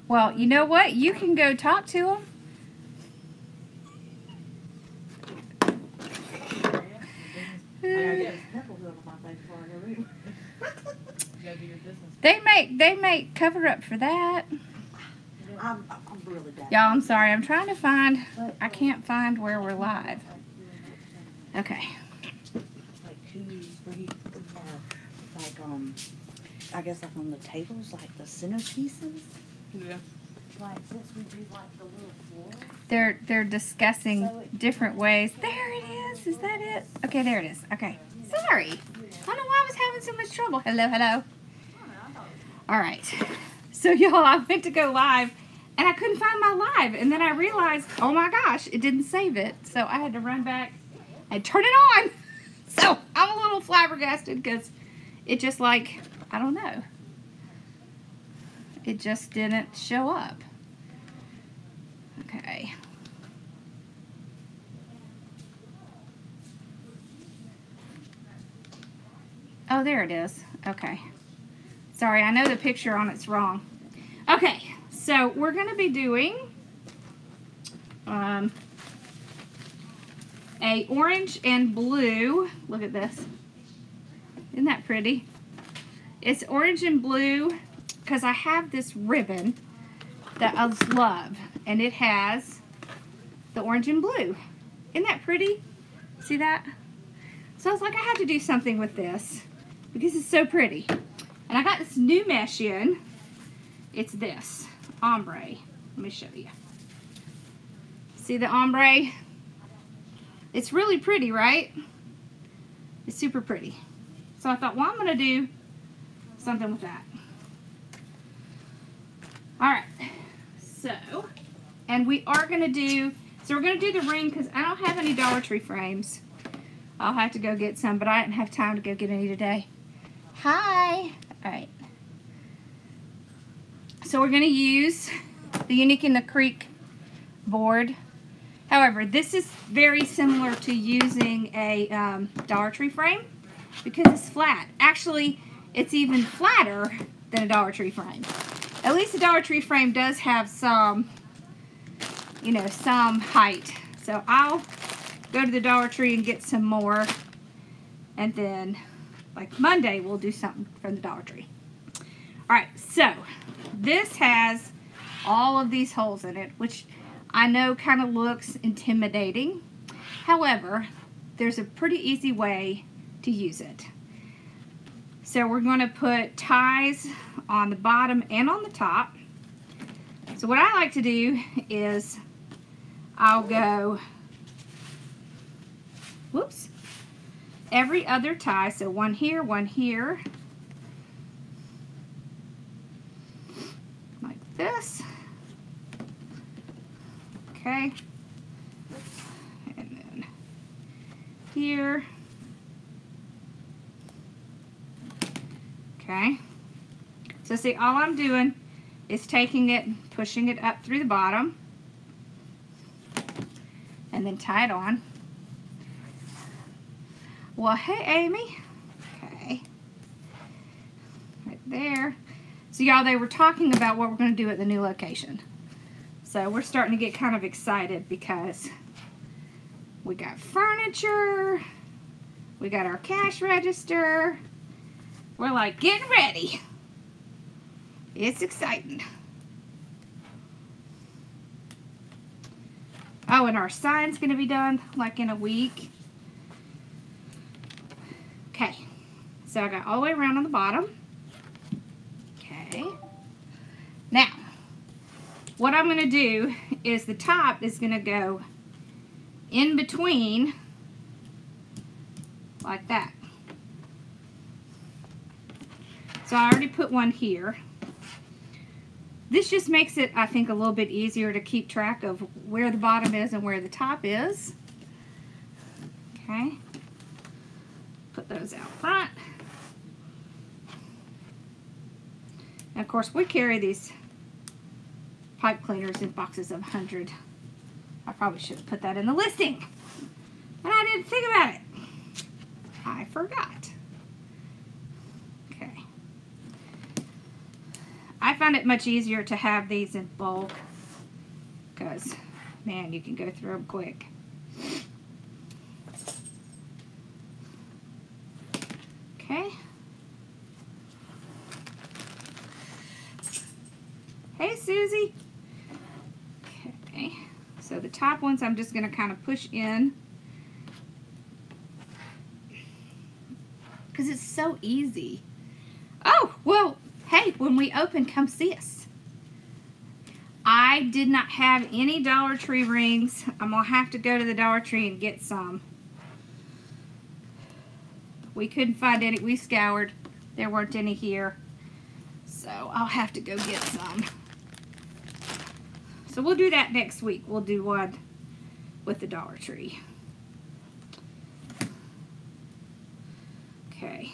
Well, you know what? You can go talk to them. They make cover up for that. I'm really bad. Y'all, I'm sorry. I'm trying to find. I can't find where we're live. Okay. Like I guess like on the tables, like the centerpieces. Yeah. Like since we do like the little floor. They're discussing different ways. There it is. Is that it? Okay, there it is. Okay. Sorry. I don't know why I was having so much trouble. Hello, hello. All right. So y'all, I went to go live and I couldn't find my live, and then I realized, oh my gosh, it didn't save it. So I had to run back and turn it on. So I'm a little flabbergasted because it just like, I don't know. It just didn't show up. Okay. Oh, there it is. Okay. Sorry, I know the picture on it's wrong. Okay, so we're going to be doing a orange and blue. Look at this. Isn't that pretty? It's orange and blue because I have this ribbon that I love, and it has the orange and blue. Isn't that pretty? See that? So I was like, I have to do something with this because it's so pretty. And I got this new mesh in. It's this ombre. Let me show you. See the ombre? It's really pretty, right? It's super pretty. So I thought, well, I'm going to do something with that. All right. So, and we are going to do, so we're going to do the ring because I don't have any Dollar Tree frames. I'll have to go get some, but I didn't have time to go get any today. Hi. All right. So we're going to use the Unique in the Creek board. However, this is very similar to using a Dollar Tree frame because it's flat. Actually, it's even flatter than a Dollar Tree frame. At least a Dollar Tree frame does have some, you know, some height. So I'll go to the Dollar Tree and get some more, and then like Monday we'll do something from the Dollar Tree. All right, so this has all of these holes in it, which I know kind of looks intimidating. However, there's a pretty easy way to use it. So we're going to put ties on the bottom and on the top. So what I like to do is I'll go, whoops, every other tie. So one here, like this. Okay. And then here. Okay. So see, all I'm doing is taking it and pushing it up through the bottom and then tie it on. Well, hey, Amy. Okay. Right there. So y'all, they were talking about what we're going to do at the new location. So we're starting to get kind of excited because we got furniture, we got our cash register. We're like getting ready. It's exciting. Oh, and our sign's going to be done like in a week. Okay. So I got all the way around on the bottom. Okay. Now, what I'm going to do is the top is going to go in between like that. So I already put one here. This just makes it, I think, a little bit easier to keep track of where the bottom is and where the top is. Okay. Put those out front. And of course, we carry these pipe cleaners in boxes of 100. I probably should have put that in the listing. And I didn't think about it. I forgot. Okay. I find it much easier to have these in bulk because, man, you can go through them quick. Okay. Hey, Susie. Okay. So the top ones I'm just going to kind of push in because it's so easy. Oh, well, hey, when we open, come see us. I did not have any Dollar Tree rings. I'm going to have to go to the Dollar Tree and get some. We couldn't find any. We scoured. There weren't any here. So I'll have to go get some. So we'll do that next week. We'll do one with the Dollar Tree. Okay.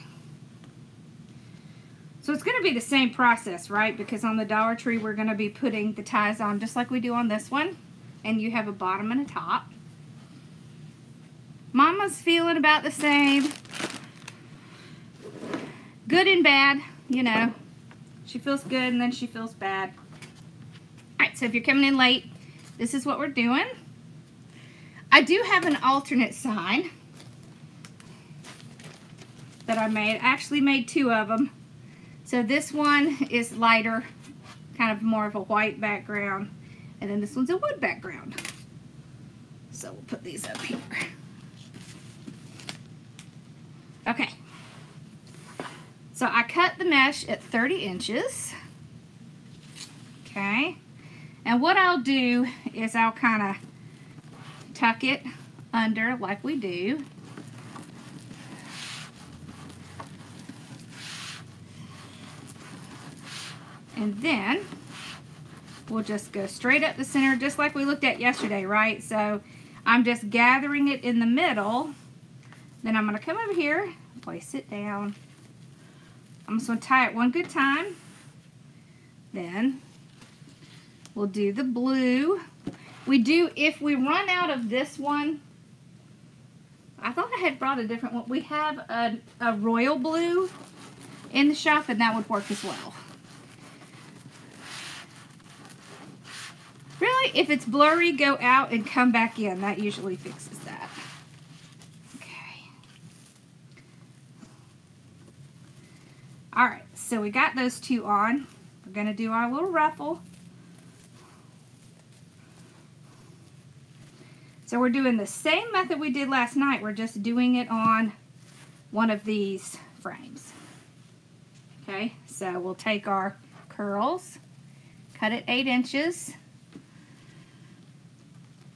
So it's going to be the same process, right? Because on the Dollar Tree, we're going to be putting the ties on just like we do on this one. And you have a bottom and a top. Mama's feeling about the same. Good and bad, you know. She feels good and then she feels bad. Alright, so if you're coming in late, this is what we're doing. I do have an alternate sign that I made. I actually made two of them. So this one is lighter, kind of more of a white background. And then this one's a wood background. So we'll put these up here. Okay. So I cut the mesh at 30 inches. Okay. And what I'll do is I'll kind of tuck it under like we do. And then we'll just go straight up the center just like we looked at yesterday, right? So I'm just gathering it in the middle. Then I'm going to come over here, place it down. I'm just going to tie it one good time. Then we'll do the blue. We do, if we run out of this one, I thought I had brought a different one. We have a royal blue in the shop, and that would work as well. Really, if it's blurry, go out and come back in. That usually fixes that. Okay. Alright, so we got those two on. We're going to do our little ruffle. So we're doing the same method we did last night. We're just doing it on one of these frames. Okay, so we'll take our curls, cut it 8 inches.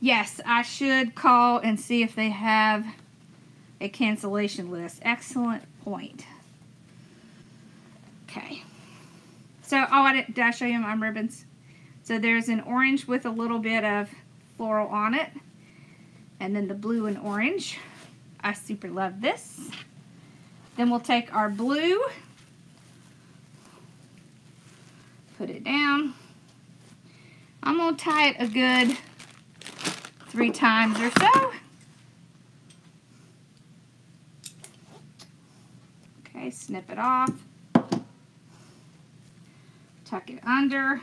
Yes, I should call and see if they have a cancellation list. Excellent point. Okay. So, did I show you my ribbons? So there's an orange with a little bit of floral on it. And then the blue and orange. I super love this. Then we'll take our blue. Put it down. I'm going to tie it a good 3 times or so. Okay, snip it off. Tuck it under.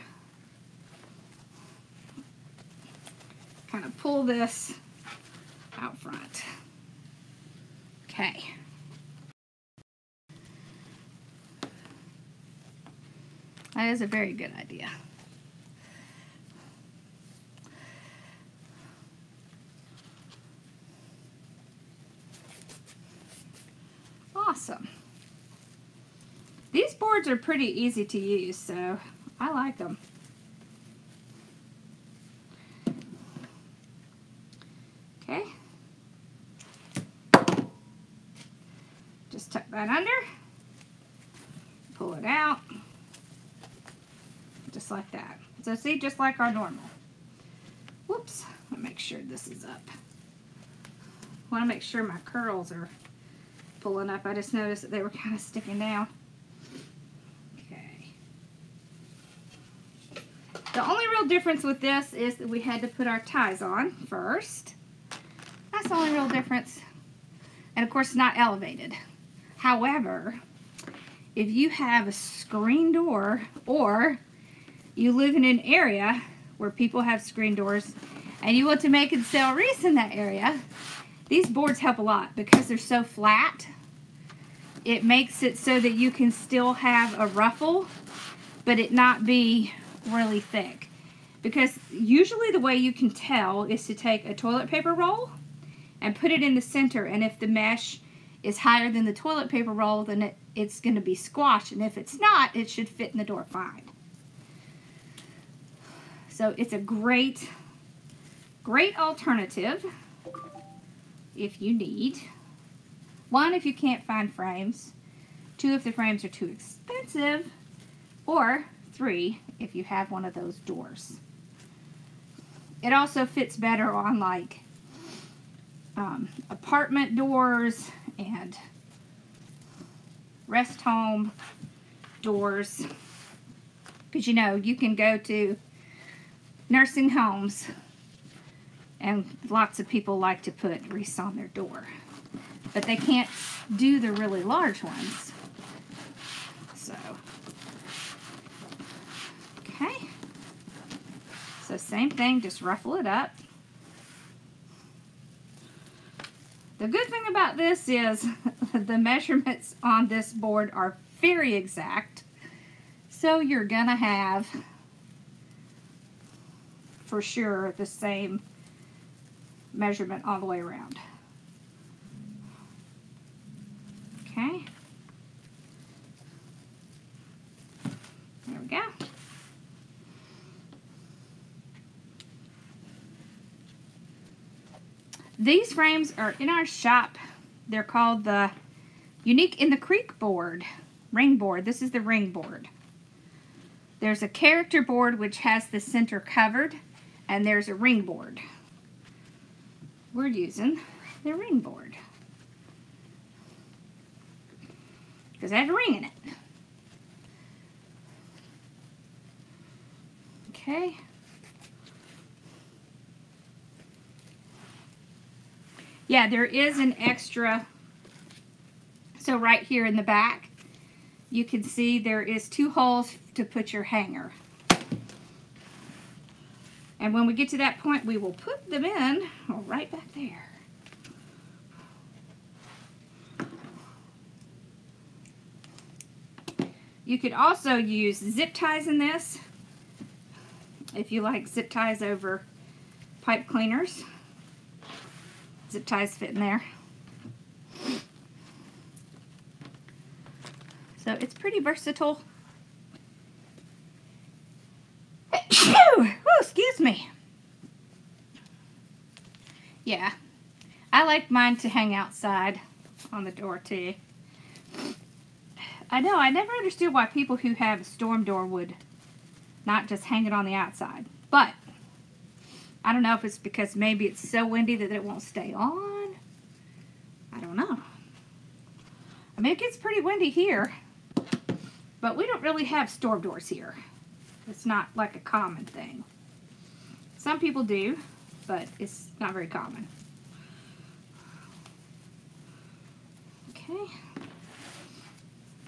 Kind of pull this out front. Okay. That is a very good idea. Awesome. These boards are pretty easy to use, so I like them. Okay. Just tuck that under. Pull it out. Just like that. So see, just like our normal. Whoops. Let me make sure this is up. I want to make sure my curls are pulling up. I just noticed that they were kind of sticking down. Okay. The only real difference with this is that we had to put our ties on first. That's the only real difference. And of course, not elevated. However, if you have a screen door or you live in an area where people have screen doors and you want to make and sell wreaths in that area, these boards help a lot because they're so flat. It makes it so that you can still have a ruffle, but it not be really thick. Because usually the way you can tell is to take a toilet paper roll and put it in the center, and if the mesh is higher than the toilet paper roll, then it's going to be squashed, and if it's not, it should fit in the door fine. So it's a great alternative if you need. 1, if you can't find frames. 2, if the frames are too expensive. Or 3, if you have one of those doors. It also fits better on like apartment doors and rest home doors. Because you know, you can go to nursing homes and lots of people like to put wreaths on their door. But they can't do the really large ones. So, okay. So same thing, just ruffle it up. The good thing about this is the measurements on this board are very exact. So you're gonna have, for sure, the same measurement all the way around. Okay. There we go. These frames are in our shop. They're called the Unique in the Creek board, ring board. This is the ring board. There's a character board which has the center covered, and there's a ring board. We're using the ring board because it has a ring in it. Okay. Yeah, there is an extra. So right here in the back, you can see there is 2 holes to put your hanger. And when we get to that point, we will put them in right back there. You could also use zip ties in this, if you like zip ties over pipe cleaners. Zip ties fit in there. So it's pretty versatile. Oh, excuse me. Yeah, I like mine to hang outside on the door too. I know, I never understood why people who have a storm door would not just hang it on the outside. But I don't know if it's because maybe it's so windy that it won't stay on. I don't know. I mean, it gets pretty windy here, but we don't really have storm doors here. It's not like a common thing. Some people do, but it's not very common. Okay.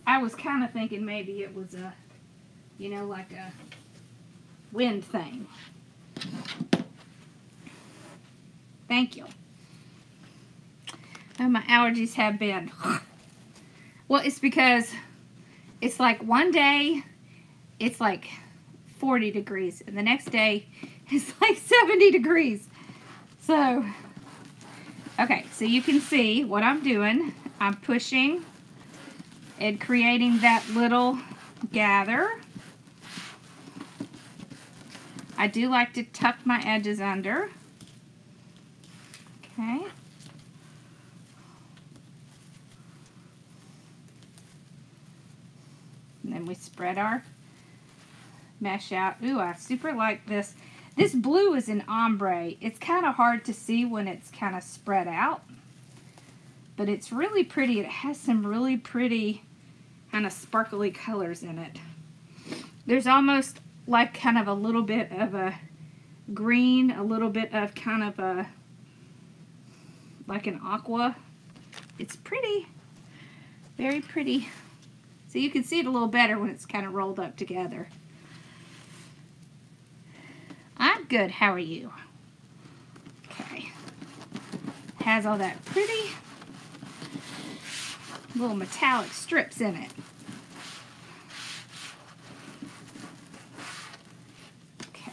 I was kind of thinking maybe it was a, you know, like a wind thing. Thank you. Oh, my allergies have been. Well, it's because it's like one day it's like 40 degrees and the next day it's like 70 degrees. So, okay, so you can see what I'm doing. I'm pushing and creating that little gather. I do like to tuck my edges under. Okay. And then we spread our mesh out. Ooh, I super like this. This blue is an ombre. It's kind of hard to see when it's kind of spread out. But it's really pretty. It has some really pretty kind of sparkly colors in it. There's almost like kind of a little bit of a green, a little bit of kind of a like an aqua. It's pretty. Very pretty. So you can see it a little better when it's kind of rolled up together. I'm good. How are you? Okay. Has all that pretty little metallic strips in it. Okay.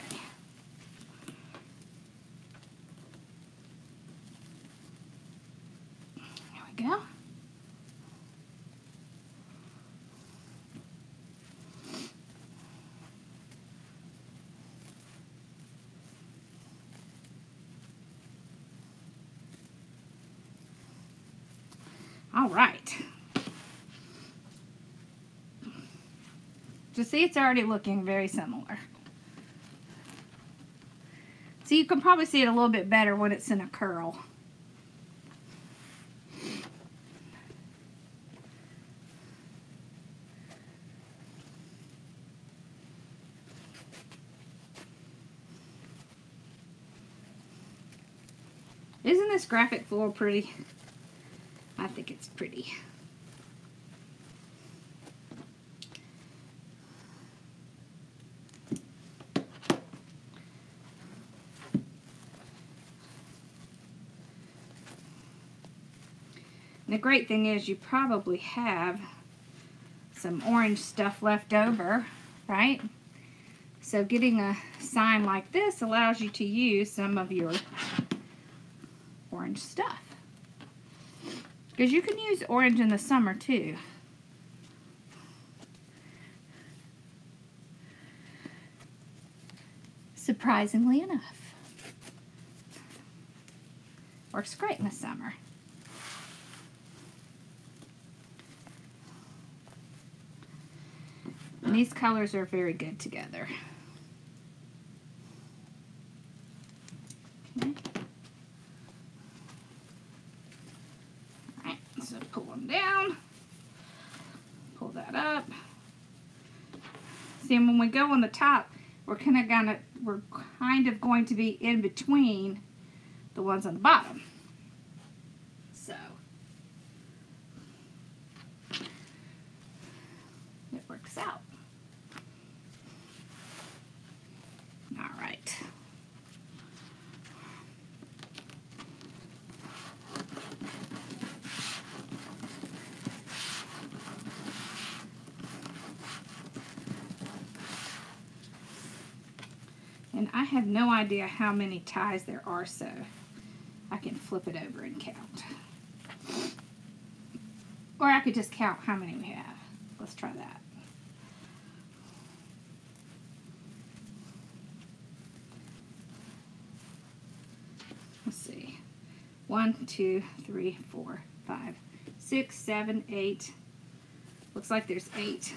There we go. All right. So see, it's already looking very similar. So you can probably see it a little bit better when it's in a curl. Isn't this graphic floral pretty? I think it's pretty. And the great thing is you probably have some orange stuff left over, right? So getting a sign like this allows you to use some of your orange stuff. Because you can use orange in the summer too. Surprisingly enough. Works great in the summer. And these colors are very good together. Okay. Alright, so pull them down. Pull that up. See, and when we go on the top, we're kind of going to be in between the ones on the bottom. So it works out. All right. And I have no idea how many ties there are, so I can flip it over and count. Or I could just count how many we have. Let's try that. Let's see. 1, 2, 3, 4, 5, 6, 7, 8. Looks like there's 8.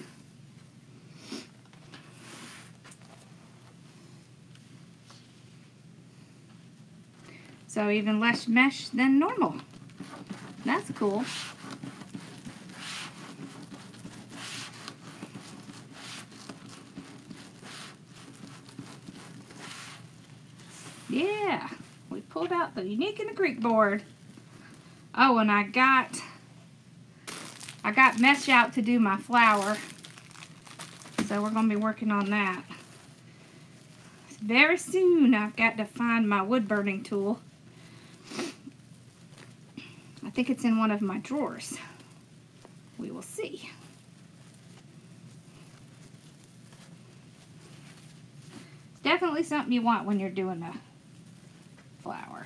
So even less mesh than normal. That's cool. Yeah, we pulled out the Unique and the Greek board. Oh, and I got mesh out to do my flower. So we're going to be working on that. Very soon I've got to find my wood burning tool. I think it's in one of my drawers. We will see. It's definitely something you want when you're doing a flower.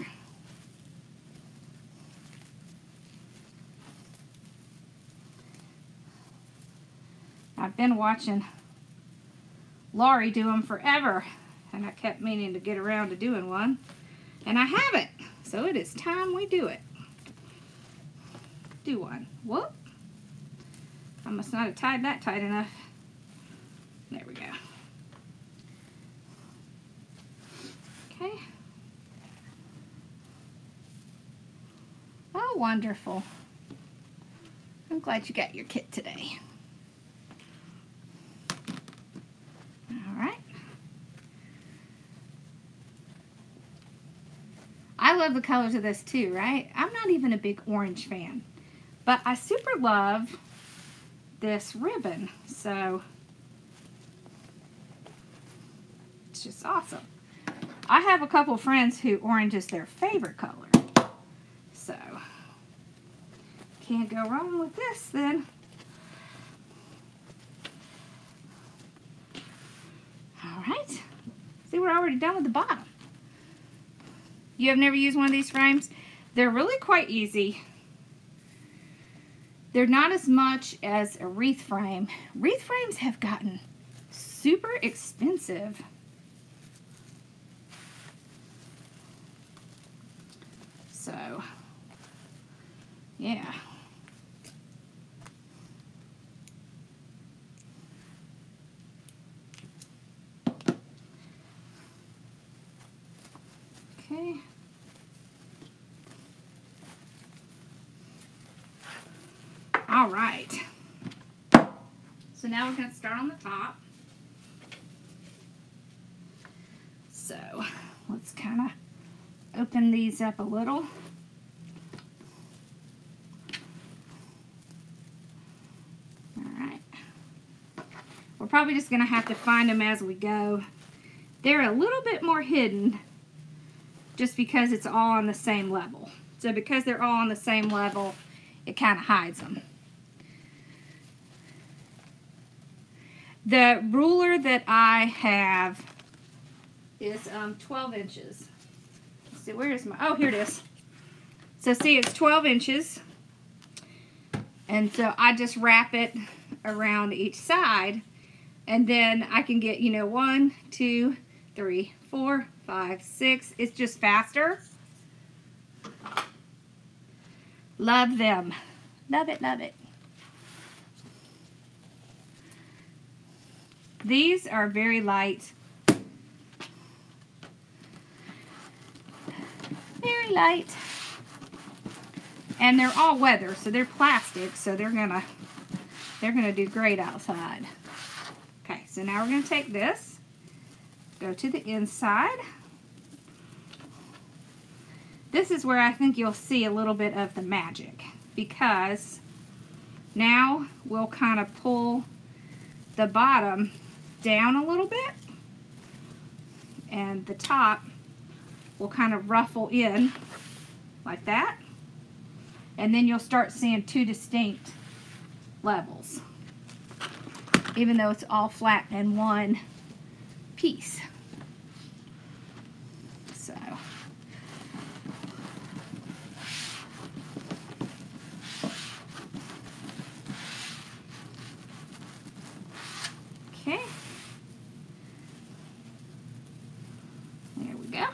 I've been watching Laurie do them forever, and I kept meaning to get around to doing one, and I haven't. So it is time we do it. Do one. Whoop. I must not have tied that tight enough. There we go. Okay. Oh, wonderful. I'm glad you got your kit today. All right. I love the colors of this too, right? I'm not even a big orange fan. But I super love this ribbon. So it's just awesome. I have a couple friends who orange is their favorite color. So can't go wrong with this then. All right. See, we're already done with the bottom. You have never used one of these frames? They're really quite easy. They're not as much as a wreath frame. Wreath frames have gotten super expensive. So, yeah. Okay. All right. So now we're going to start on the top. So let's kind of open these up a little. All right. We're probably just going to have to find them as we go. They're a little bit more hidden just because it's all on the same level. So because they're all on the same level, it kind of hides them. The ruler that I have is 12 inches. Let's see, where is my, oh, here it is. So see, it's 12 inches. And so I just wrap it around each side. And then I can get, you know, 1, 2, 3, 4, 5, 6. It's just faster. Love them. Love it, love it. These are very light. Very light. And they're all weather, so they're plastic, so they're gonna do great outside. Okay, so now we're gonna take this, go to the inside. This is where I think you'll see a little bit of the magic, because now we'll kind of pull the bottom down a little bit, and the top will kind of ruffle in like that, and then you'll start seeing two distinct levels, even though it's all flat in one piece. So okay, there we go.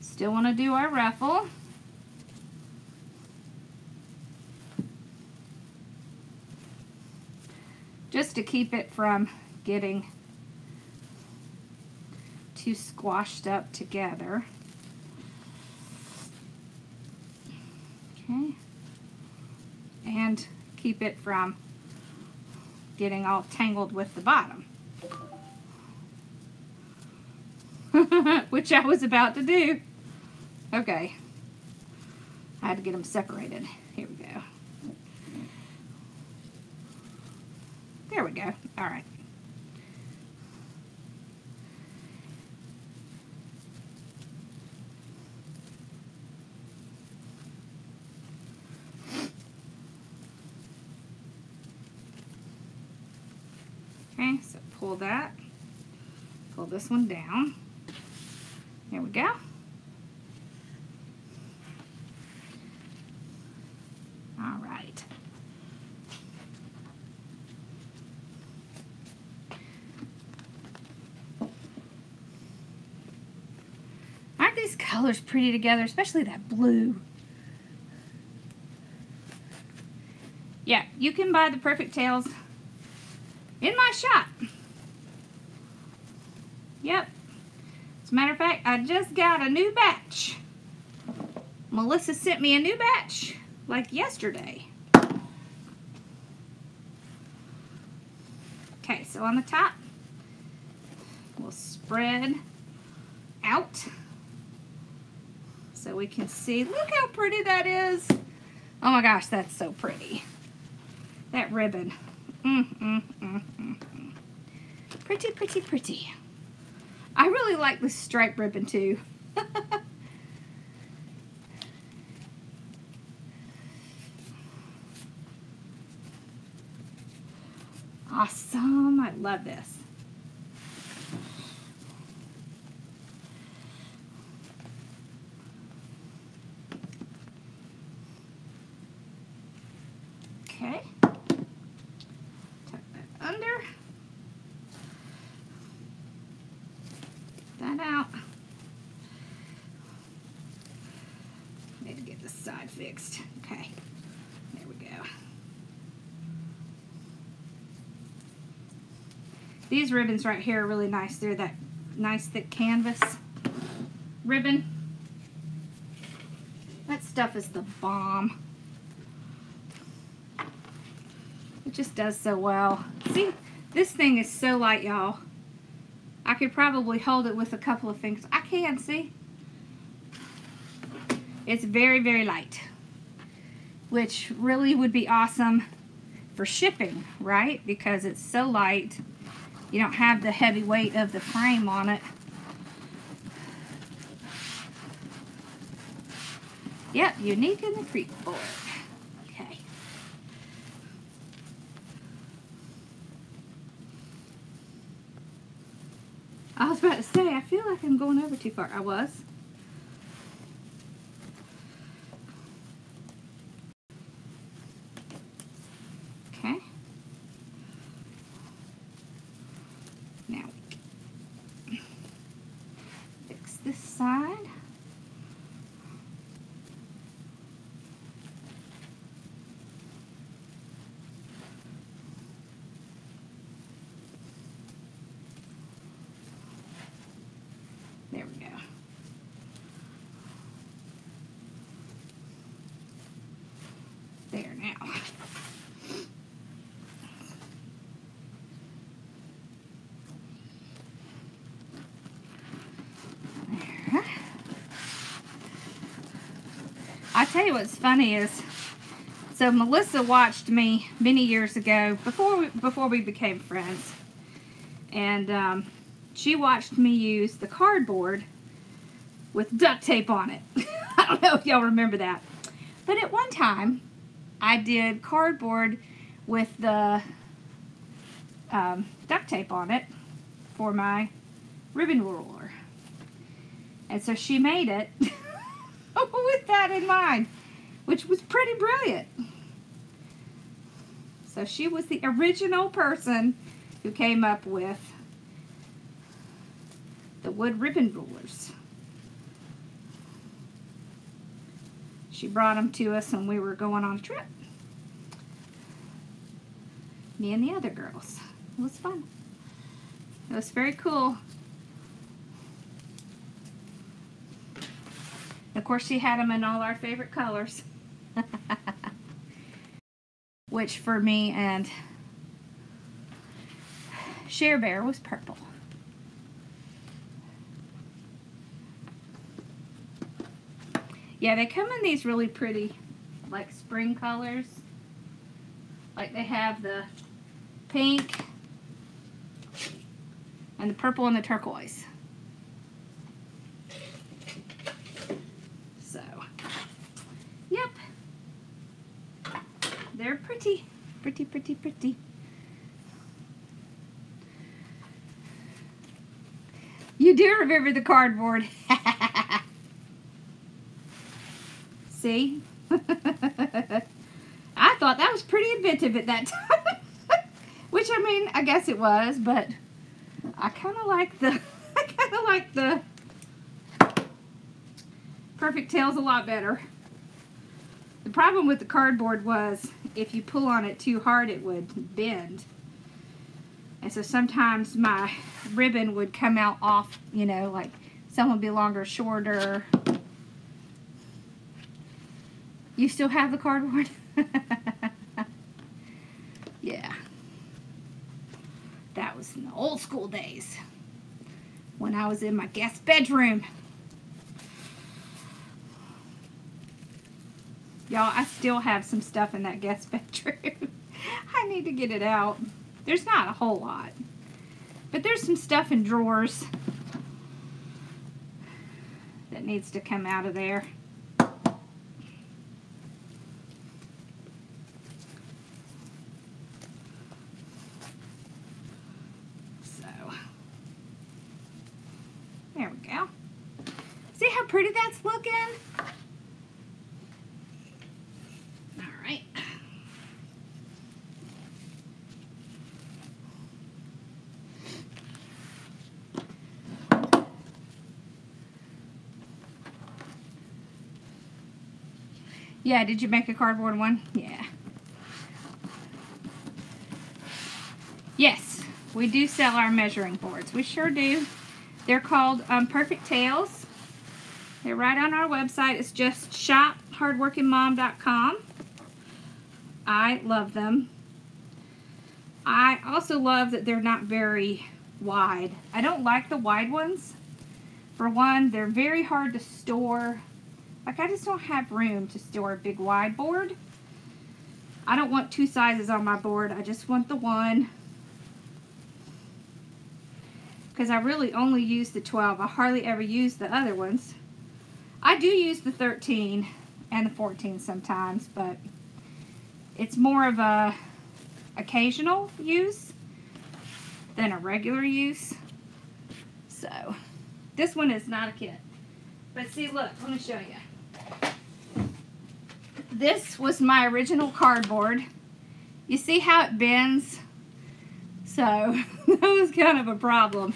Still want to do our ruffle. Just to keep it from getting too squashed up together. Okay. And keep it from getting all tangled with the bottom. Which I was about to do. Okay. I had to get them separated. Here we go. There we go. All right. Okay, so pull that. Pull this one down. There we go. All right. Aren't these colors pretty together, especially that blue? Yeah, you can buy the Perfect Tails in my shop. Yep. As a matter of fact, I just got a new batch. Melissa sent me a new batch like yesterday. Okay, so on the top, we'll spread out so we can see. Look how pretty that is. Oh my gosh, that's so pretty. That ribbon. Pretty, pretty, pretty. I really like this stripe ribbon too. Awesome. I love this. Okay. Tuck that under. That out. Need to get this side fixed. Okay. There we go. These ribbons right here are really nice. They're that nice thick canvas ribbon. That stuff is the bomb. It just does so well. See, this thing is so light, y'all. I could probably hold it with a couple of fingers. I can, see? It's very, very light, which really would be awesome for shipping, right? Because it's so light. You don't have the heavy weight of the frame on it. Yep, unique in the creek board. Okay. I was about to say, I feel like I'm going over too far. I was. Okay. Now, fix this side. There we go. There now. There. I tell you what's funny is, so Melissa watched me many years ago before we became friends, and she watched me use the cardboard with duct tape on it. I don't know if y'all remember that. But at one time, I did cardboard with the duct tape on it for my ribbon ruler. And so she made it with that in mind, which was pretty brilliant. So she was the original person who came up with the wood ribbon rulers. She brought them to us when we were going on a trip. Me and the other girls. It was fun. It was very cool. Of course, she had them in all our favorite colors. Which for me and Share Bear was purple. Yeah, they come in these really pretty, like, spring colors. Like, they have the pink and the purple and the turquoise. So, yep. They're pretty. Pretty, pretty, pretty. You do remember the cardboard. See? I thought that was pretty inventive at that time. Which, I mean, I guess it was, but I kind of like the Perfect Tails a lot better. The problem with the cardboard was if you pull on it too hard, it would bend. And so sometimes my ribbon would come out off, you know, like some would be longer or shorter. You still have the cardboard? Yeah. That was in the old school days when I was in my guest bedroom. Y'all, I still have some stuff in that guest bedroom. I need to get it out. There's not a whole lot, but there's some stuff in drawers that needs to come out of there. So, there we go. See how pretty that's looking? All right. Yeah, did you make a cardboard one? Yeah. Yes, we do sell our measuring boards. We sure do. They're called Perfect Tails. They're right on our website. It's just shophardworkingmom.com. I love them. I also love that they're not very wide. I don't like the wide ones. For one, they're very hard to store. Like, I just don't have room to store a big wide board. I don't want two sizes on my board. I just want the one. Because I really only use the 12. I hardly ever use the other ones. I do use the 13 and the 14 sometimes, but it's more of a occasional use than a regular use. So, this one is not a kit. But see, look, let me show you. This was my original cardboard. You see how it bends? So, that was kind of a problem.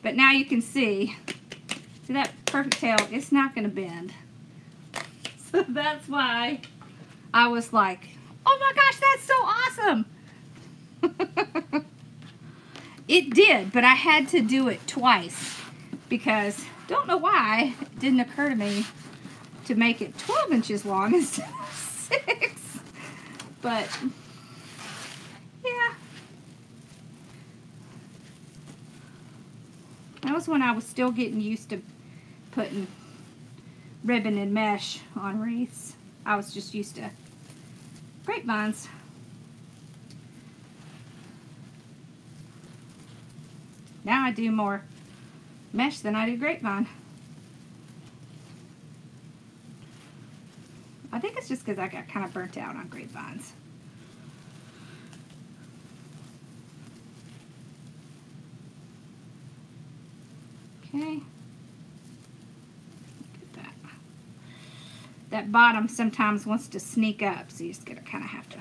But now you can see that Perfect Tail, it's not going to bend. So that's why I was like, oh my gosh, that's so awesome. It did, but I had to do it twice because, don't know why, it didn't occur to me to make it 12 inches long instead of 6. But, yeah. That was when I was still getting used to putting ribbon and mesh on wreaths. I was just used to grapevines. Now I do more mesh than I do grapevine. I think it's just because I got kind of burnt out on grapevines. Okay. Look at that. That bottom sometimes wants to sneak up, so you just gotta kind of have to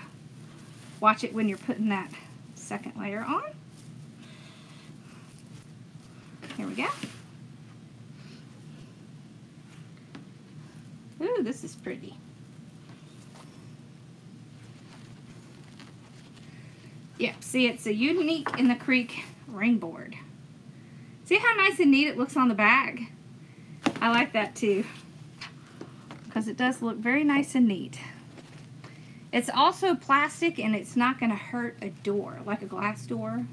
watch it when you're putting that second layer on. Here we go. Ooh, this is pretty. Yep, see, it's a Unique in the Creek ring board. See how nice and neat it looks on the bag? I like that too, because it does look very nice and neat. It's also plastic and it's not going to hurt a door, like a glass door.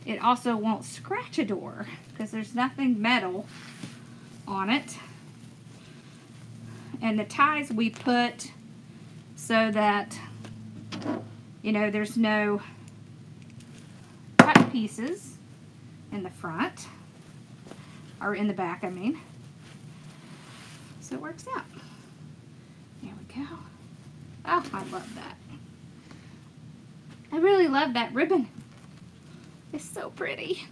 It also won't scratch a door because there's nothing metal on it. And the ties we put so that, you know, there's no cut pieces in the front, or in the back, I mean. So it works out. There we go. Oh, I love that. I really love that ribbon. It's so pretty.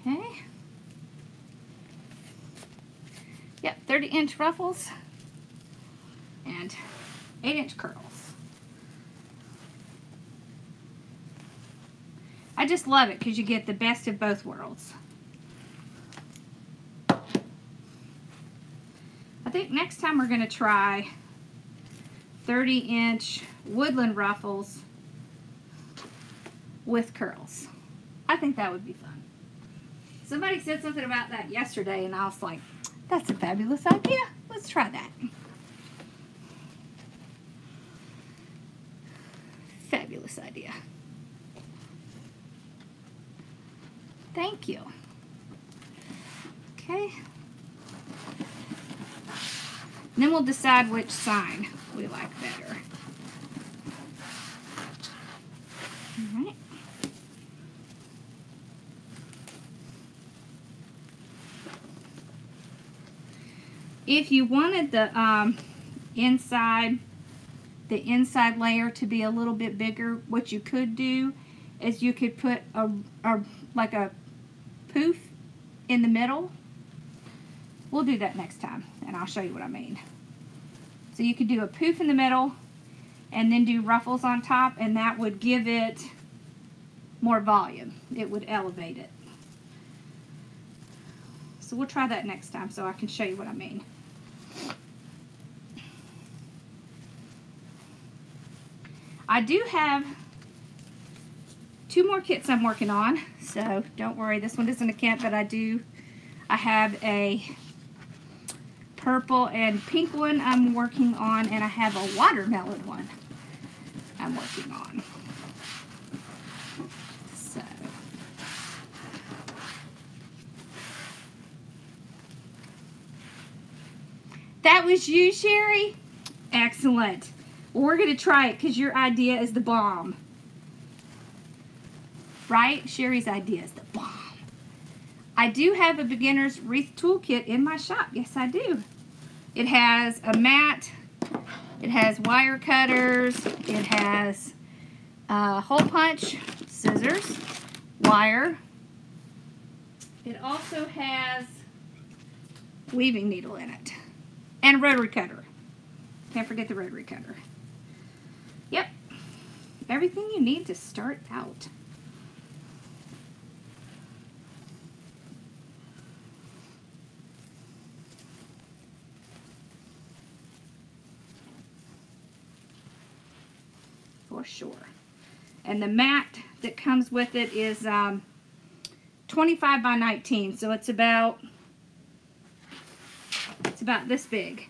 Okay. Yep, 30-inch ruffles and 8-inch curls. I just love it because you get the best of both worlds. I think next time we're going to try 30-inch woodland ruffles with curls. I think that would be fun. Somebody said something about that yesterday and I was like, that's a fabulous idea. Let's try that. Fabulous idea. Thank you. Okay. And then we'll decide which sign we like better. All right. If you wanted the inside layer to be a little bit bigger, what you could do is you could put like a poof in the middle. We'll do that next time, and I'll show you what I mean. So you could do a poof in the middle and then do ruffles on top, and that would give it more volume. It would elevate it. So we'll try that next time so I can show you what I mean. I do have 2 more kits I'm working on, so don't worry, this one isn't a kit, but I have a purple and pink one I'm working on, and I have a watermelon one I'm working on. So that was you, Sherry? Excellent. Well, we're going to try it because your idea is the bomb. Right? Sherry's idea is the bomb. I do have a beginner's wreath toolkit in my shop. Yes, I do. It has a mat. It has wire cutters. It has a hole punch, scissors, wire. It also has weaving needle in it. And a rotary cutter. Can't forget the rotary cutter. Yep. Everything you need to start out. For sure. And the mat that comes with it is 25 by 19, so it's about this big.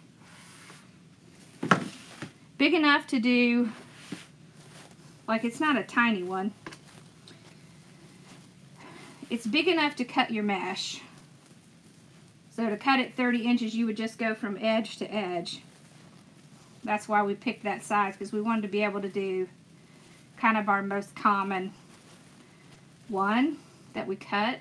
Big enough to do, like, it's not a tiny one. It's big enough to cut your mesh. So to cut it 30 inches, you would just go from edge to edge. That's why we picked that size, because we wanted to be able to do kind of our most common one that we cut.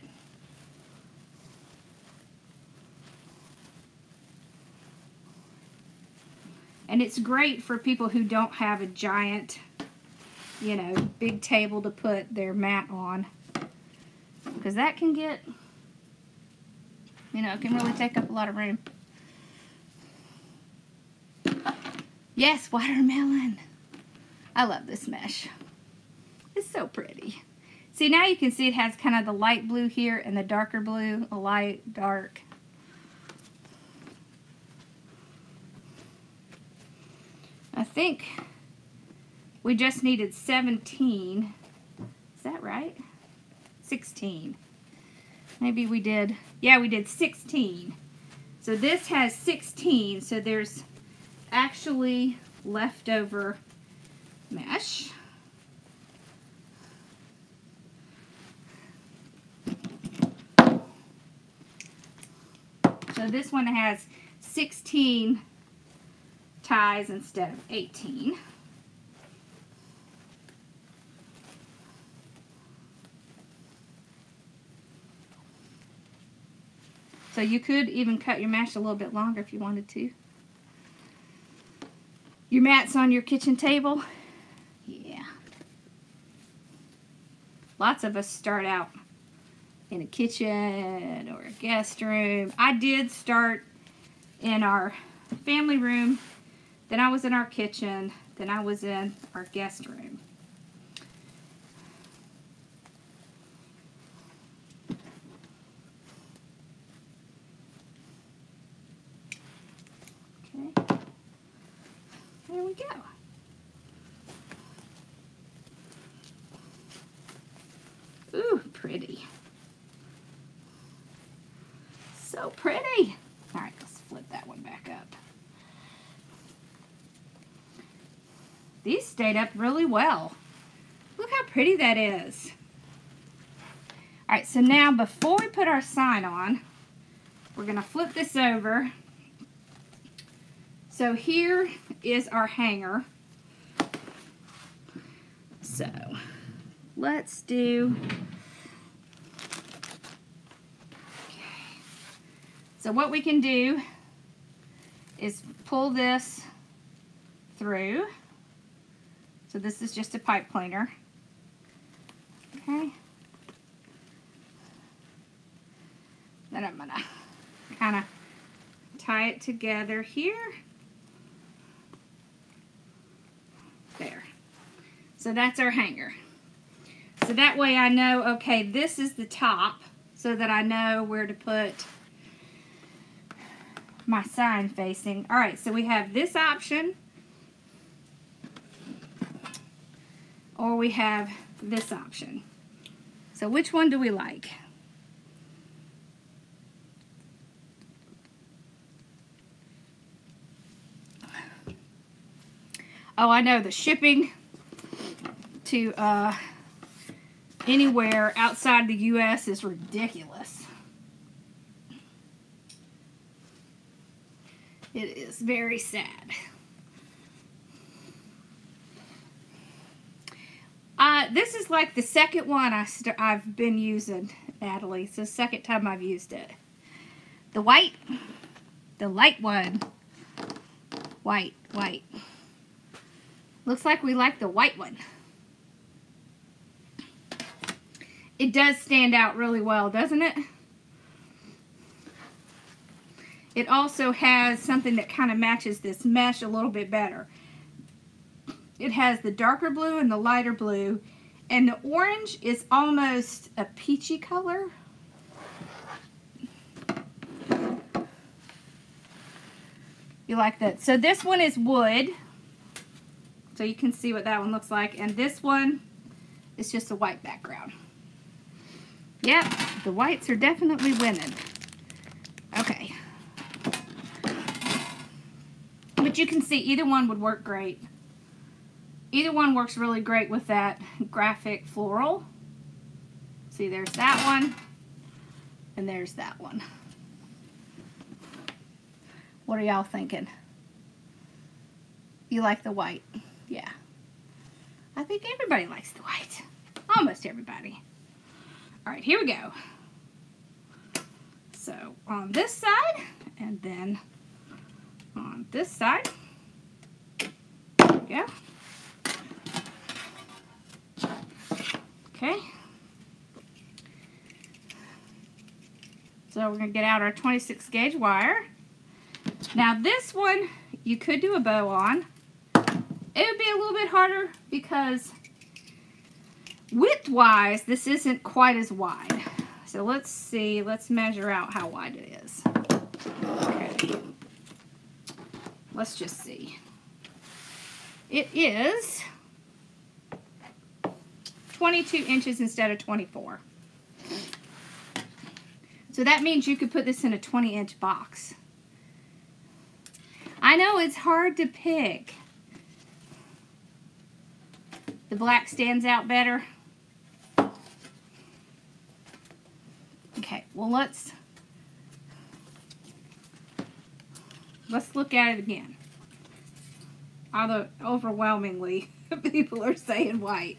And it's great for people who don't have a giant, you know, big table to put their mat on. Because that can get, you know, it can really take up a lot of room. Yes, watermelon. I love this mesh. It's so pretty. See, now you can see it has kind of the light blue here and the darker blue, a light, dark. I think we just needed 17. Is that right? 16. Maybe we did, yeah, we did 16. So this has 16, so there's actually leftover mesh. So this one has 16 ties instead of 18. So you could even cut your mesh a little bit longer if you wanted to. Your mat's on your kitchen table. Yeah. Lots of us start out in a kitchen or a guest room. I did start in our family room, then I was in our kitchen, then I was in our guest room. Okay. There we go. Ooh, pretty. So pretty. All right, let's flip that one back up. These stayed up really well. Look how pretty that is. All right, so now before we put our sign on, we're going to flip this over. So here is our hanger. So let's do, okay. So what we can do is pull this through. So this is just a pipe cleaner. Okay. Then I'm gonna kind of tie it together here. There. So that's our hanger. So that way I know, okay, this is the top, so that I know where to put my sign facing. All right, so we have this option, or we have this option. So which one do we like? Oh, I know, the shipping to anywhere outside the U.S. is ridiculous. It is very sad. This is like the second one I've been using, Natalie. It's the second time I've used it. The white, the light one. White. Looks like we like the white one. It does stand out really well, doesn't it? It also has something that kind of matches this mesh a little bit better. It has the darker blue and the lighter blue, and the orange is almost a peachy color. You like that? So this one is wood, so you can see what that one looks like, and this one is just a white background. Yep, the whites are definitely winning. Okay. But you can see either one would work great. Either one works really great with that graphic floral. See, there's that one, and there's that one. What are y'all thinking? You like the white? Yeah. I think everybody likes the white. Almost everybody. All right, here we go. So on this side, and then on this side. There we go. Okay. So we're going to get out our 26 gauge wire. Now this one, you could do a bow on. It would be a little bit harder because width-wise, this isn't quite as wide. So let's see, let's measure out how wide it is. Okay. Let's just see. It is 22 inches instead of 24. So that means you could put this in a 20-inch box. I know it's hard to pick. The black stands out better. Okay, well let's look at it again. Although overwhelmingly people are saying white.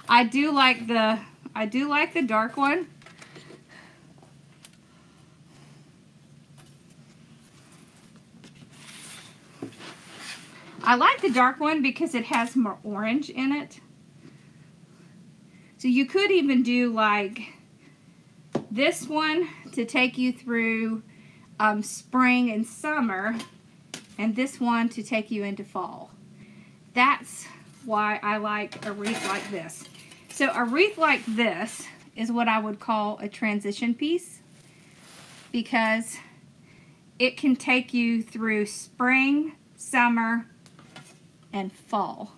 I do like the dark one. I like the dark one because it has more orange in it. So you could even do like this one to take you through spring and summer, and this one to take you into fall. That's why I like a wreath like this. So a wreath like this is what I would call a transition piece, because it can take you through spring, summer, and fall,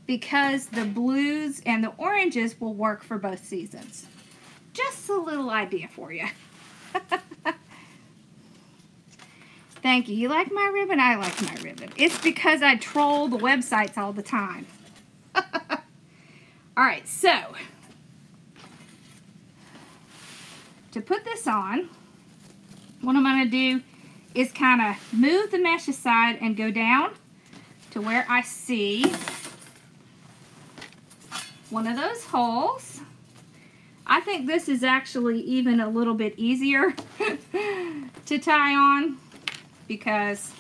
because the blues and the oranges will work for both seasons. Just a little idea for you. Thank you. You like my ribbon? I like my ribbon. It's because I troll the websites all the time. Alright, so to put this on, what I'm going to do is kind of move the mesh aside and go down to where I see one of those holes. I think this is actually even a little bit easier to tie on because,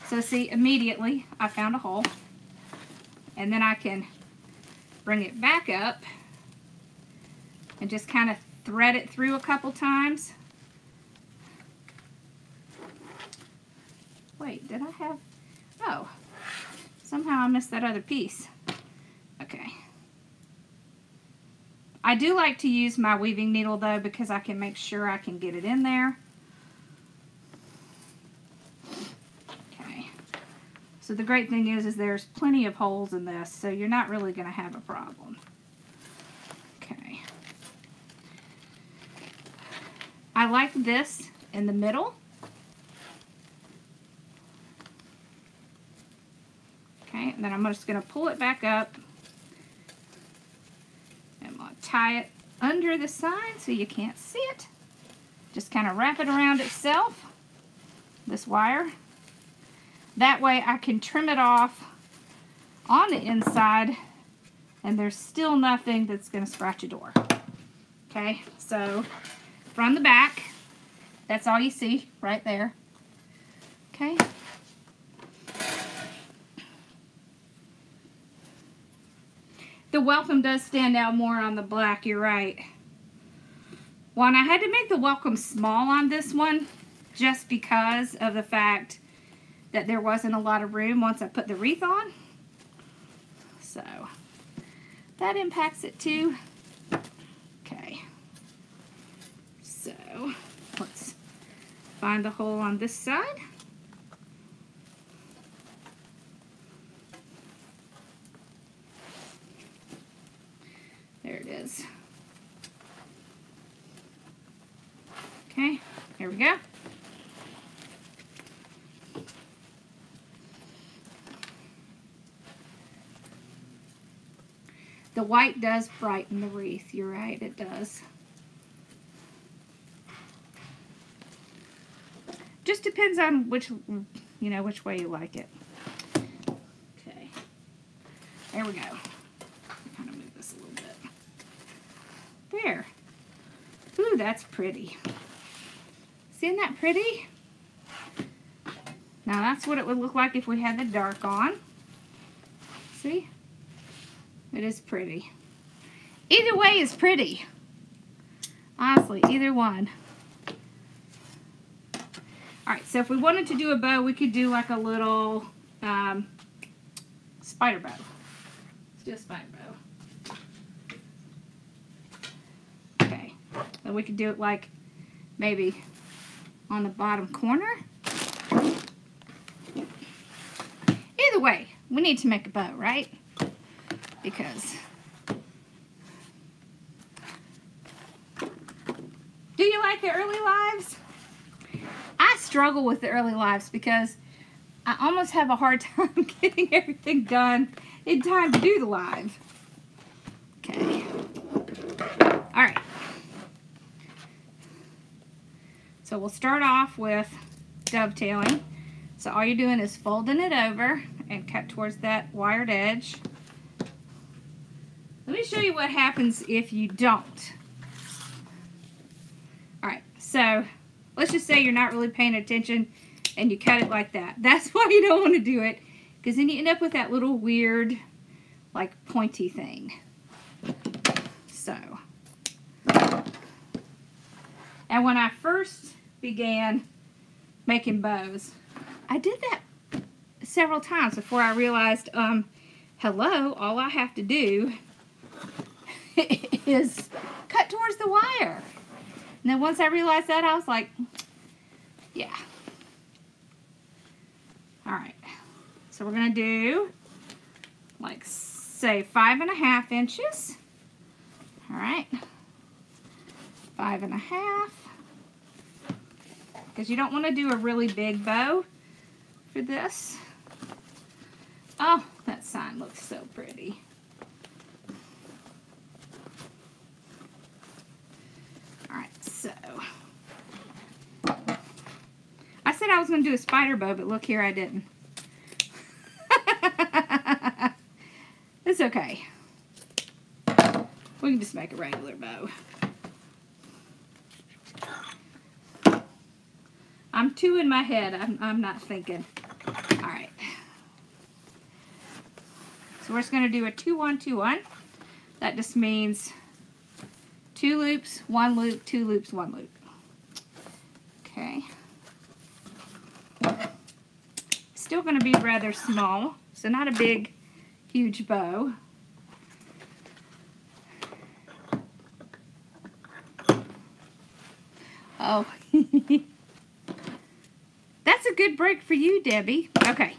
so see, immediately I found a hole, and then I can bring it back up and just kind of thread it through a couple times. Wait, did I have, oh, somehow I missed that other piece. Okay. I do like to use my weaving needle though because I can make sure I can get it in there. Okay. So the great thing is there's plenty of holes in this, so you're not really going to have a problem. Okay. I like this in the middle. Okay, and then I'm just going to pull it back up. I'm going to tie it under the side so you can't see it. Just kind of wrap it around itself, this wire. That way I can trim it off on the inside and there's still nothing that's going to scratch a door. Okay, so from the back, that's all you see right there. Okay. The welcome does stand out more on the black, you're right. Well, and I had to make the welcome small on this one just because of the fact that there wasn't a lot of room once I put the wreath on. So that impacts it too. Okay. So let's find the hole on this side. There it is. Okay, here we go. The white does brighten the wreath. You're right, it does. Just depends on which way you like it. Okay, there we go. Kind of move this a little bit. There. Ooh, that's pretty. Isn't that pretty? Now that's what it would look like if we had the dark on. See? It is pretty. Either way is pretty. Honestly, either one. Alright, so if we wanted to do a bow, we could do like a little spider bow. Let's do a spider bow. Okay, and we could do it like maybe on the bottom corner. Either way, we need to make a bow, right? Because do you like the early lives? I struggle with the early lives because I almost have a hard time getting everything done in time to do the live. Okay. Alright. So we'll start off with dovetailing. So all you're doing is folding it over and cut towards that wired edge. Let me show you what happens if you don't. Alright, so let's just say you're not really paying attention and you cut it like that. That's why you don't want to do it, because then you end up with that little weird, like, pointy thing. So, and when I first began making bows, I did that several times before I realized, hello, all I have to do is cut towards the wire. And then once I realized that, I was like, yeah. Alright. So we're going to do, like, say 5.5 inches. Alright. 5.5. Because you don't want to do a really big bow for this. Oh, that sign looks so pretty. Alright, so I was going to do a spider bow, but look here, I didn't. It's okay. We can just make a regular bow. I'm two in my head. I'm not thinking. All right. So we're just going to do a 2-1, 2-1. That just means 2 loops, 1 loop, 2 loops, 1 loop. Okay. Still going to be rather small, so not a big, huge bow. Oh. That's a good break for you, Debbie. Okay.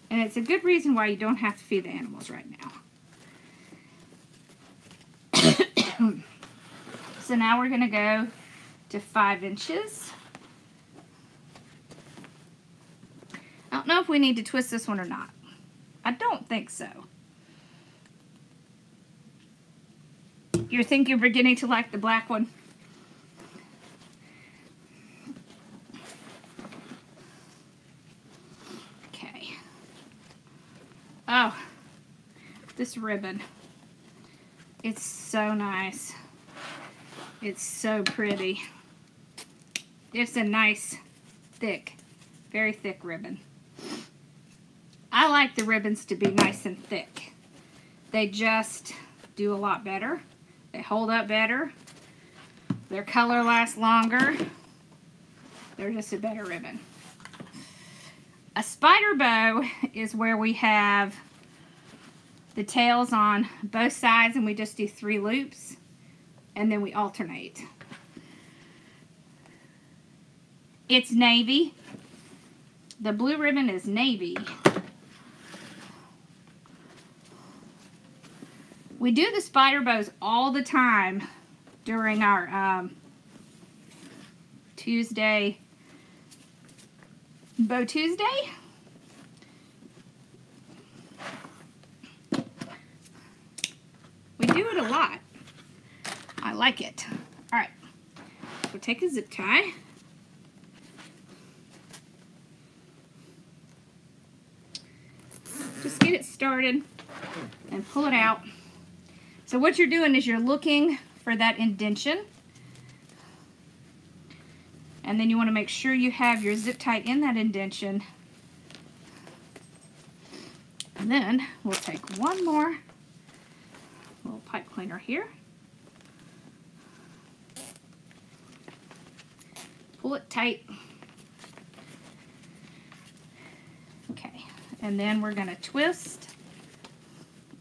And it's a good reason why you don't have to feed the animals right now. So now we're going to go to 5 inches. I don't know if we need to twist this one or not. I don't think so. You think you're beginning to like the black one? Okay. Oh, this ribbon. It's so nice. It's so pretty. It's a nice, thick, very thick ribbon. I like the ribbons to be nice and thick. They just do a lot better. They hold up better. Their color lasts longer. They're just a better ribbon. A spider bow is where we have the tails on both sides and we just do 3 loops and then we alternate. It's navy. The blue ribbon is navy. We do the spider bows all the time during our Tuesday, Bow Tuesday. We do it a lot. I like it. All right, so take a zip tie. Just get it started and pull it out. So what you're doing is you're looking for that indentation. And then you want to make sure you have your zip tie in that indentation. And then we'll take one more little pipe cleaner here. Pull it tight. Okay, and then we're going to twist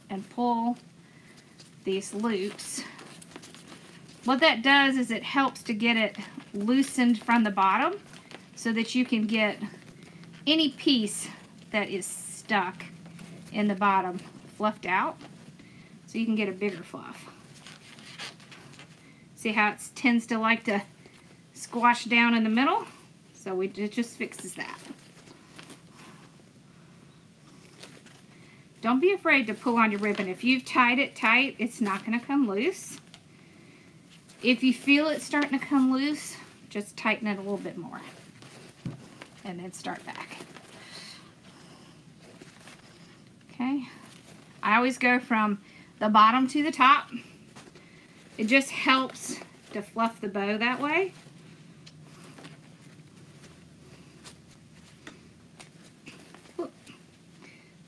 and pull these loops. What that does is it helps to get it loosened from the bottom so that you can get any piece that is stuck in the bottom fluffed out, so you can get a bigger fluff. See how it tends to like to squash down in the middle? So it just fixes that. Don't be afraid to pull on your ribbon. If you've tied it tight, it's not going to come loose. If you feel it starting to come loose, just tighten it a little bit more. And then start back. Okay. I always go from the bottom to the top. It just helps to fluff the bow that way.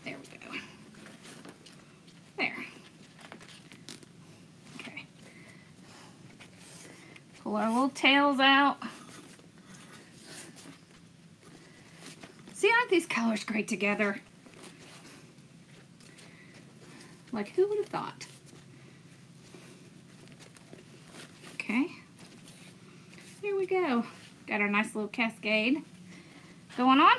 There we go. There. Okay. Pull our little tails out. See, aren't these colors great together? Like, who would have thought? Okay. Here we go. Got our nice little cascade going on.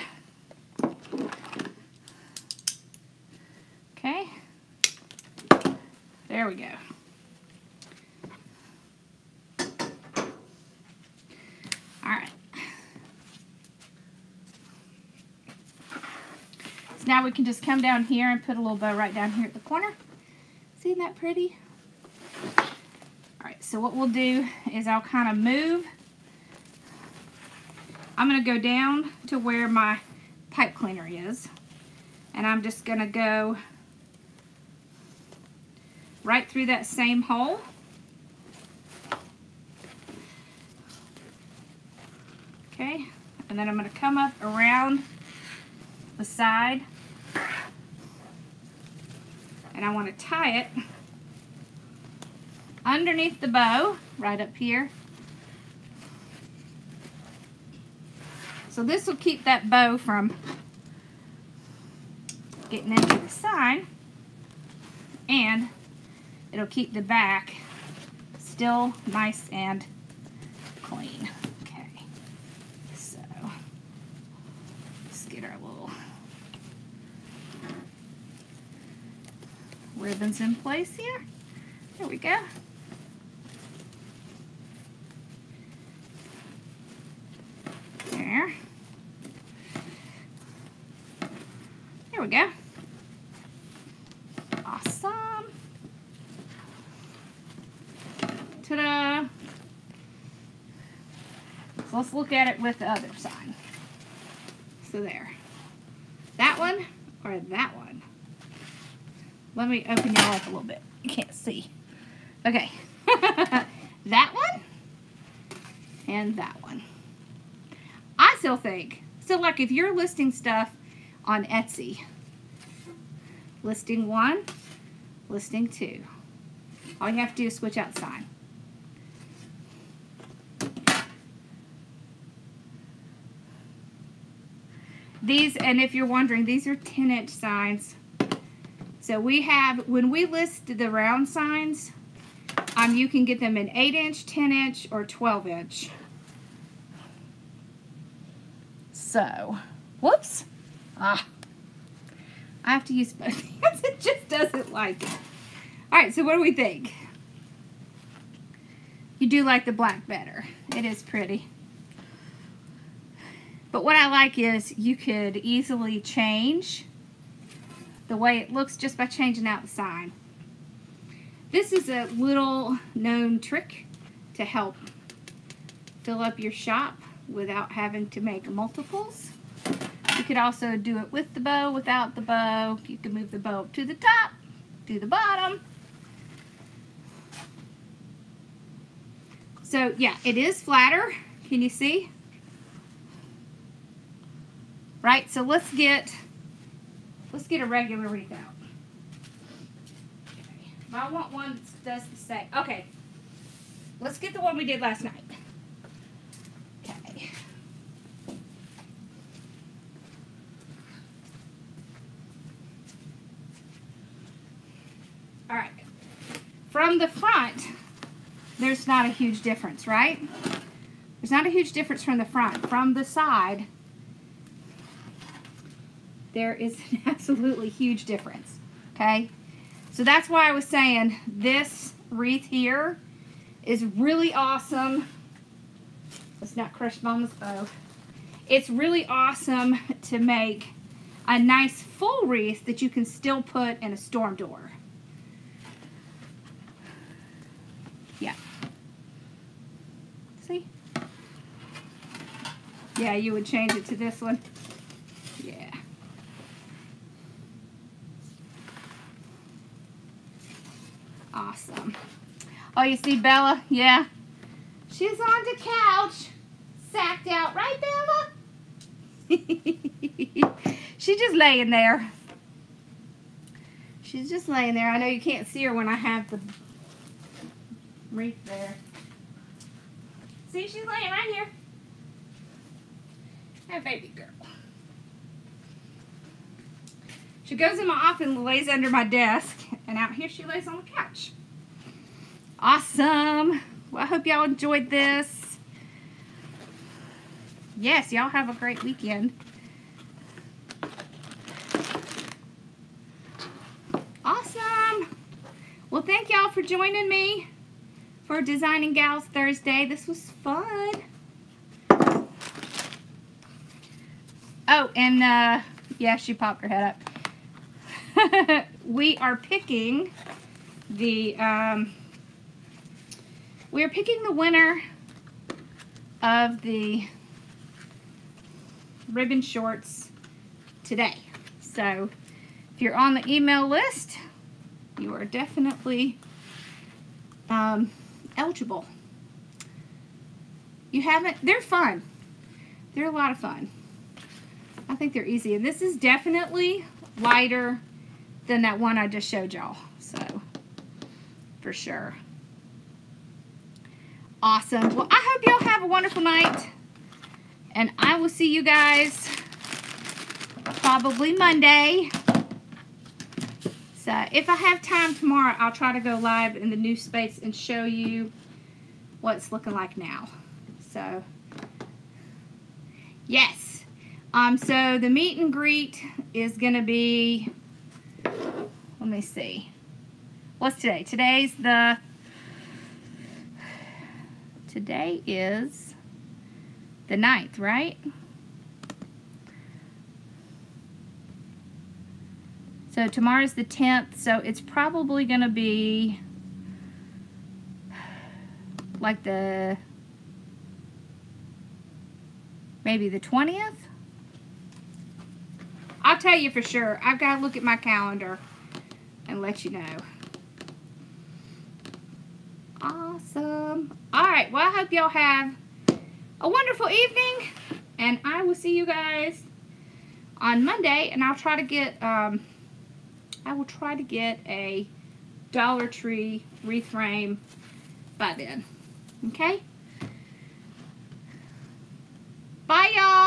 Okay. There we go. Alright. So now we can just come down here and put a little bow right down here at the corner. Isn't that pretty? Alright, so what we'll do is I'll kind of move I'm going to go down to where my pipe cleaner is, and I'm just going to go right through that same hole. Okay, and then I'm going to come up around the side, and I want to tie it underneath the bow right up here. So this will keep that bow from getting into the side, and it'll keep the back still nice and clean. Okay, so let's get our little ribbons in place here. There we go. There. There we go. Awesome. Ta-da. So let's look at it with the other side. So there. That one or that one? Let me open y'all up a little bit. You can't see. Okay. That one and that one. I still think, so like if you're listing stuff on Etsy, listing 1, listing 2, all you have to do is switch out the sign. These, and if you're wondering, these are 10-inch signs. So we have, when we list the round signs, you can get them in 8-inch, 10-inch, or 12-inch. So, whoops. I have to use both hands. It just doesn't like it. Alright, so what do we think? You do like the black better. It is pretty. But what I like is you could easily change the way it looks just by changing out the sign. This is a little known trick to help fill up your shop without having to make multiples. You could also do it with the bow, without the bow. You can move the bow up to the top, to the bottom. So yeah, it is flatter. Can you see? Right, so let's get a regular wreath out. Okay. I want one that does the same. Okay, let's get the one we did last night. Okay. All right. From the front, there's not a huge difference, right? There's not a huge difference from the front. From the side, there is an absolutely huge difference, okay? So that's why I was saying this wreath here is really awesome. Let's not crush Mama's bow. It's really awesome to make a nice full wreath that you can still put in a storm door. Yeah. See? Yeah, you would change it to this one. Yeah. Awesome. Oh, you see Bella? Yeah. She's on the couch, sacked out. Right, Bella? She's just laying there. She's just laying there. I know you can't see her when I have the wreath there. See, she's laying right here. That baby girl. She goes in my office and lays under my desk, and out here she lays on the couch. Awesome. Well, I hope y'all enjoyed this. Yes, y'all have a great weekend. Awesome. Well, thank y'all for joining me for Designing Gals Thursday. This was fun. Oh, and yeah, she popped her head up. We are picking the winner of the ribbon shorts today. So if you're on the email list, you are definitely eligible. You haven't, they're fun. They're a lot of fun. I think they're easy. And this is definitely lighter than that one I just showed y'all. So, for sure. Awesome. Well, I hope y'all have a wonderful night. And I will see you guys probably Monday. So, if I have time tomorrow, I'll try to go live in the new space and show you what it's looking like now. So, yes. So the meet and greet is going to be, let me see. What's today? Today is the 9th, right? So tomorrow's the 10th, so it's probably going to be like maybe the 20th? I'll tell you for sure. I've got to look at my calendar and let you know. Awesome. Alright, well, I hope y'all have a wonderful evening, and I will see you guys on Monday, and I'll try to get, I will try to get a Dollar Tree wreath frame by then. Okay? Bye, y'all.